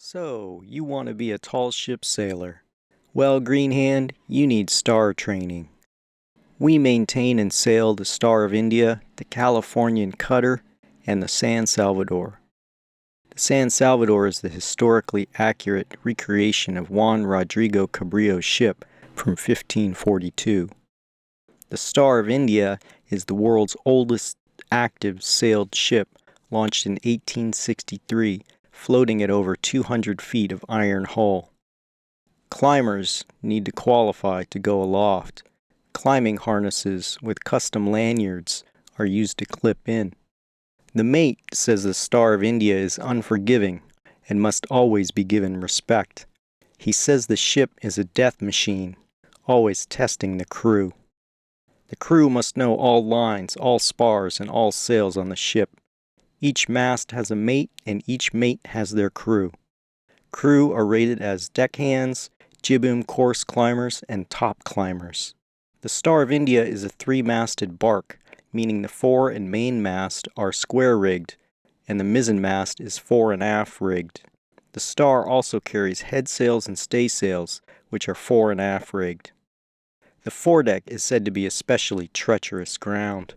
So, you want to be a tall ship sailor. Well, Greenhand, you need star training. We maintain and sail the Star of India, the Californian cutter, and the San Salvador. The San Salvador is the historically accurate recreation of Juan Rodrigo Cabrillo's ship from 1542. The Star of India is the world's oldest active sailed ship, launched in 1863, floating at over 200 feet of iron hull. Climbers need to qualify to go aloft. Climbing harnesses with custom lanyards are used to clip in. The mate says the Star of India is unforgiving and must always be given respect. He says the ship is a death machine, always testing the crew. The crew must know all lines, all spars, and all sails on the ship. Each mast has a mate, and each mate has their crew. Crew are rated as deckhands, jibboom course climbers, and top climbers. The Star of India is a three-masted barque, meaning the fore and mainmast are square-rigged, and the mizzen mast is fore-and-aft rigged. The Star also carries head sails and staysails, which are fore-and-aft rigged. The foredeck is said to be especially treacherous ground.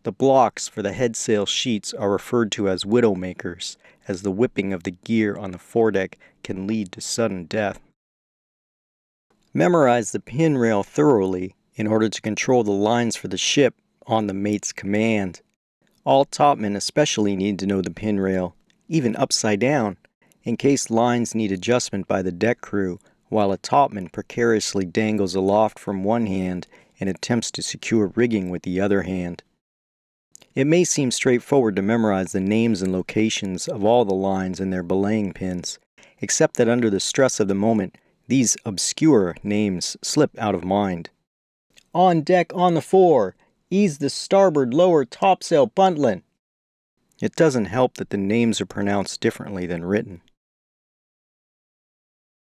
The blocks for the headsail sheets are referred to as widowmakers, as the whipping of the gear on the foredeck can lead to sudden death. Memorize the pin rail thoroughly in order to control the lines for the ship on the mate's command. All topmen especially need to know the pin rail, even upside down, in case lines need adjustment by the deck crew, while a topman precariously dangles aloft from one hand and attempts to secure rigging with the other hand. It may seem straightforward to memorize the names and locations of all the lines and their belaying pins, except that under the stress of the moment, these obscure names slip out of mind. On deck on the fore, ease the starboard lower topsail buntlin'. It doesn't help that the names are pronounced differently than written.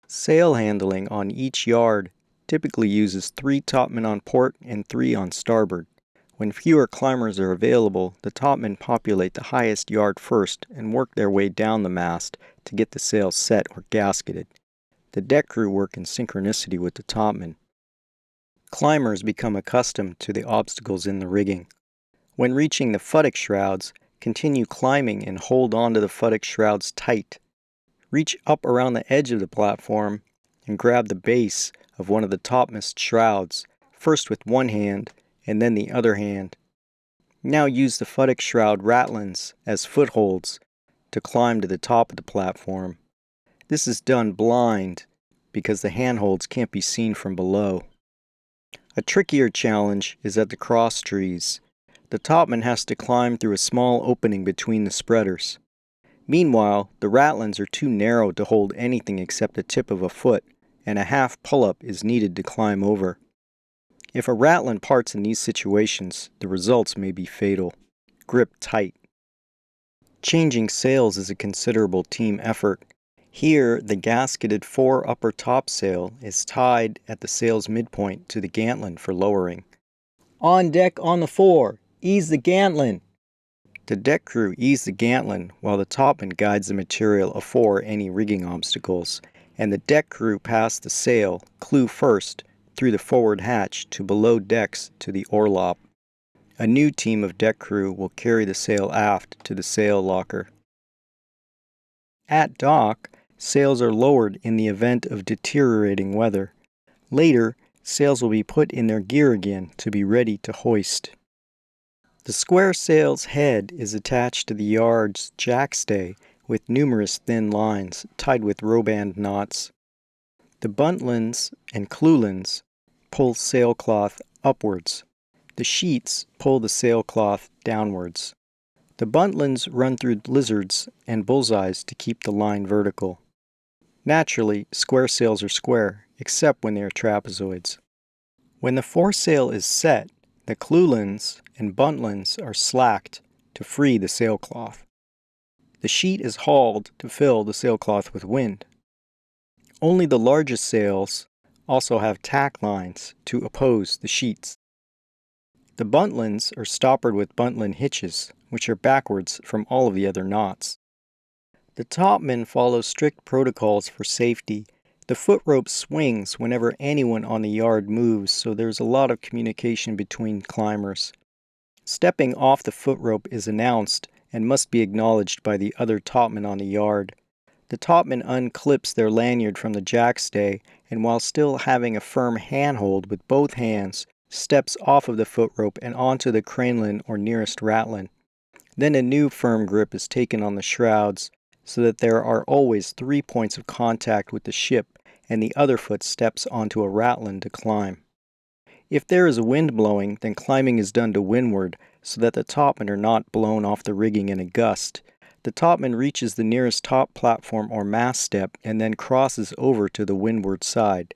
Sail handling on each yard typically uses 3 topmen on port and 3 on starboard. When fewer climbers are available, the topmen populate the highest yard first and work their way down the mast to get the sails set or gasketed. The deck crew work in synchronicity with the topmen. Climbers become accustomed to the obstacles in the rigging. When reaching the futtock shrouds, continue climbing and hold on to the futtock shrouds tight. Reach up around the edge of the platform and grab the base of one of the topmast shrouds, first with one hand and then the other hand. Now use the futtock shroud ratlins as footholds to climb to the top of the platform. This is done blind because the handholds can't be seen from below. A trickier challenge is at the cross trees. The topman has to climb through a small opening between the spreaders. Meanwhile, the ratlins are too narrow to hold anything except the tip of a foot, and a half pull-up is needed to climb over. If a ratlin parts in these situations, the results may be fatal. Grip tight. Changing sails is a considerable team effort. Here, the gasketed fore upper topsail is tied at the sail's midpoint to the gantlin for lowering. On deck on the fore, ease the gantlin. The deck crew ease the gantlin while the topman guides the material afore any rigging obstacles, and the deck crew pass the sail, clew first, through the forward hatch to below decks to the orlop. A new team of deck crew will carry the sail aft to the sail locker. At dock, sails are lowered in the event of deteriorating weather. Later, sails will be put in their gear again to be ready to hoist. The square sail's head is attached to the yard's jackstay with numerous thin lines tied with rowband knots. The buntlins and clewlins pull sailcloth upwards. The sheets pull the sailcloth downwards. The buntlins run through lizards and bullseyes to keep the line vertical. Naturally, square sails are square, except when they are trapezoids. When the foresail is set, the clewlins and buntlins are slacked to free the sailcloth. The sheet is hauled to fill the sailcloth with wind. Only the largest sails also have tack lines to oppose the sheets. The buntlins are stoppered with buntlin hitches, which are backwards from all of the other knots. The topman follows strict protocols for safety. The foot rope swings whenever anyone on the yard moves, so there's a lot of communication between climbers. Stepping off the foot rope is announced and must be acknowledged by the other topmen on the yard. The topman unclips their lanyard from the jackstay and, while still having a firm handhold with both hands, steps off of the foot rope and onto the craneline or nearest ratline. Then a new firm grip is taken on the shrouds so that there are always 3 points of contact with the ship, and the other foot steps onto a ratline to climb. If there is a wind blowing, then climbing is done to windward so that the topmen are not blown off the rigging in a gust. The topman reaches the nearest top platform or mast step and then crosses over to the windward side.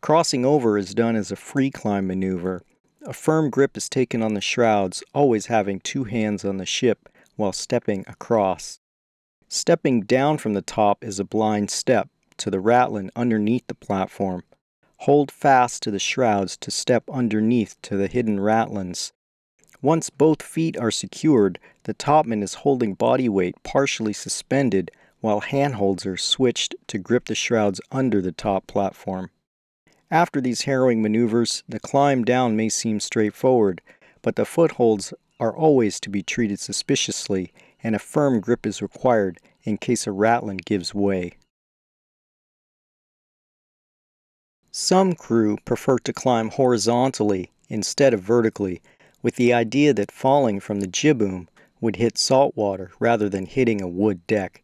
Crossing over is done as a free climb maneuver. A firm grip is taken on the shrouds, always having 2 hands on the ship while stepping across. Stepping down from the top is a blind step to the ratline underneath the platform. Hold fast to the shrouds to step underneath to the hidden ratlines. Once both feet are secured, the topman is holding body weight partially suspended while handholds are switched to grip the shrouds under the top platform. After these harrowing maneuvers, the climb down may seem straightforward, but the footholds are always to be treated suspiciously, and a firm grip is required in case a ratline gives way. Some crew prefer to climb horizontally instead of vertically, with the idea that falling from the jibboom would hit salt water rather than hitting a wood deck.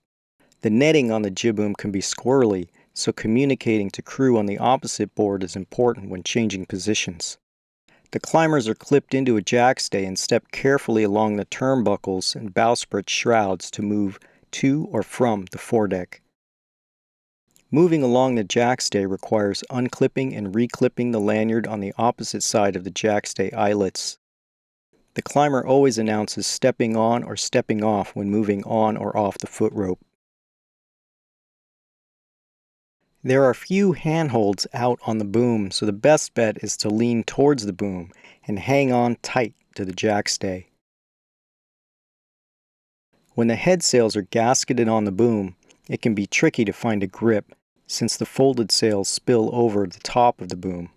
The netting on the jibboom can be squirrely, so communicating to crew on the opposite board is important when changing positions. The climbers are clipped into a jackstay and step carefully along the turnbuckles and bowsprit shrouds to move to or from the foredeck. Moving along the jackstay requires unclipping and reclipping the lanyard on the opposite side of the jackstay eyelets. The climber always announces stepping on or stepping off when moving on or off the foot rope. There are few handholds out on the boom, so the best bet is to lean towards the boom and hang on tight to the jackstay. When the headsails are gasketed on the boom, it can be tricky to find a grip, since the folded sails spill over the top of the boom.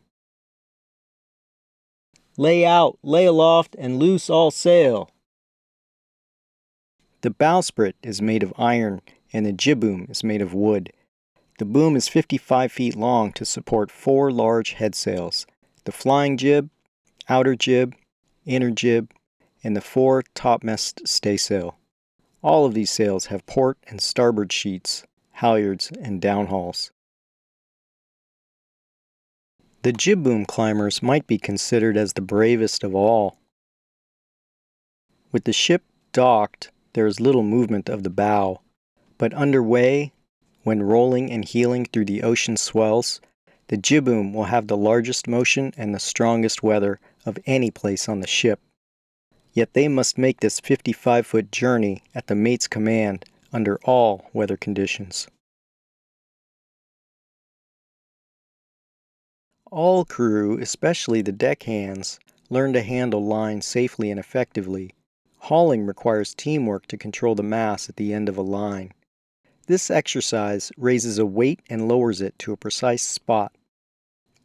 Lay out, lay aloft, and loose all sail. The bowsprit is made of iron, and the jibboom is made of wood. The boom is 55 feet long to support 4 large headsails: the flying jib, outer jib, inner jib, and the 4 topmast staysail. All of these sails have port and starboard sheets, halyards, and downhauls. The jibboom climbers might be considered as the bravest of all. With the ship docked, there is little movement of the bow, but underway, when rolling and heeling through the ocean swells, the jibboom will have the largest motion and the strongest weather of any place on the ship. Yet they must make this 55-foot journey at the mate's command under all weather conditions. All crew, especially the deckhands, learn to handle lines safely and effectively. Hauling requires teamwork to control the mast at the end of a line. This exercise raises a weight and lowers it to a precise spot.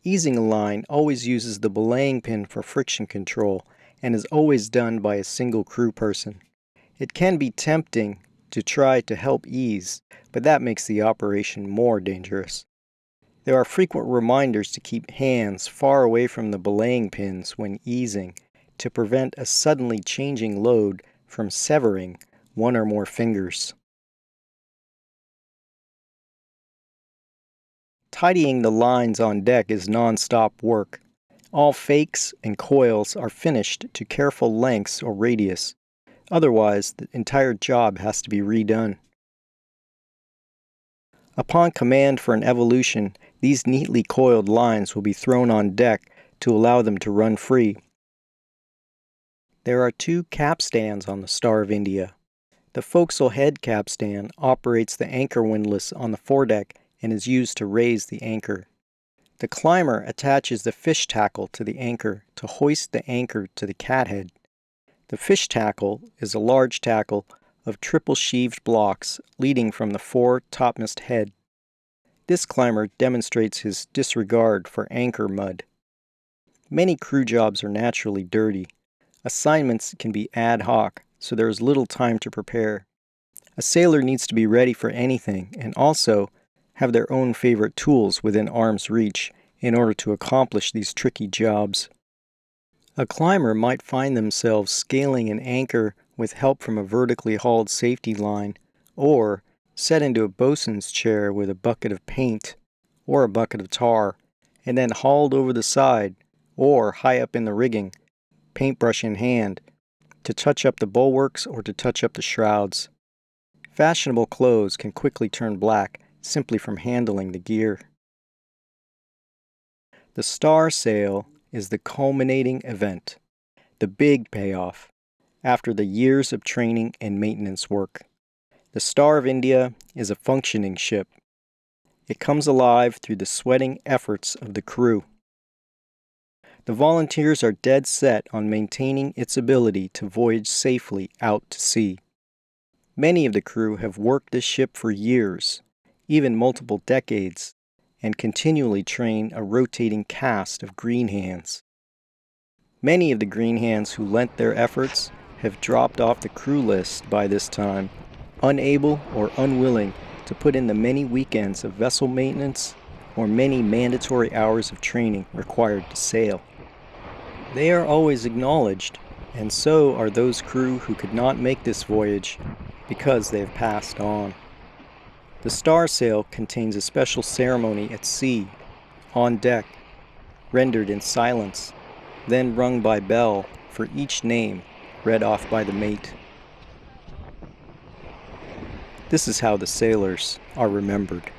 Easing a line always uses the belaying pin for friction control and is always done by a single crew person. It can be tempting to try to help ease, but that makes the operation more dangerous. There are frequent reminders to keep hands far away from the belaying pins when easing to prevent a suddenly changing load from severing one or more fingers. Tidying the lines on deck is non-stop work. All fakes and coils are finished to careful lengths or radius. Otherwise, the entire job has to be redone. Upon command for an evolution, these neatly coiled lines will be thrown on deck to allow them to run free. There are 2 capstans on the Star of India. The forecastle head capstan operates the anchor windlass on the foredeck and is used to raise the anchor. The climber attaches the fish tackle to the anchor to hoist the anchor to the cathead. The fish tackle is a large tackle of triple-sheaved blocks leading from the fore topmast head. This climber demonstrates his disregard for anchor mud. Many crew jobs are naturally dirty. Assignments can be ad hoc, so there is little time to prepare. A sailor needs to be ready for anything and also have their own favorite tools within arm's reach in order to accomplish these tricky jobs. A climber might find themselves scaling an anchor with help from a vertically hauled safety line, or set into a bosun's chair with a bucket of paint or a bucket of tar, and then hauled over the side or high up in the rigging, paintbrush in hand, to touch up the bulwarks or to touch up the shrouds. Fashionable clothes can quickly turn black simply from handling the gear. The star sail is the culminating event, the big payoff, after the years of training and maintenance work. The Star of India is a functioning ship. It comes alive through the sweating efforts of the crew. The volunteers are dead set on maintaining its ability to voyage safely out to sea. Many of the crew have worked this ship for years, even multiple decades, and continually train a rotating cast of greenhands. Many of the greenhands who lent their efforts have dropped off the crew list by this time, unable or unwilling to put in the many weekends of vessel maintenance or many mandatory hours of training required to sail. They are always acknowledged, and so are those crew who could not make this voyage because they have passed on. The star sail contains a special ceremony at sea, on deck, rendered in silence, then rung by bell for each name read off by the mate. This is how the sailors are remembered.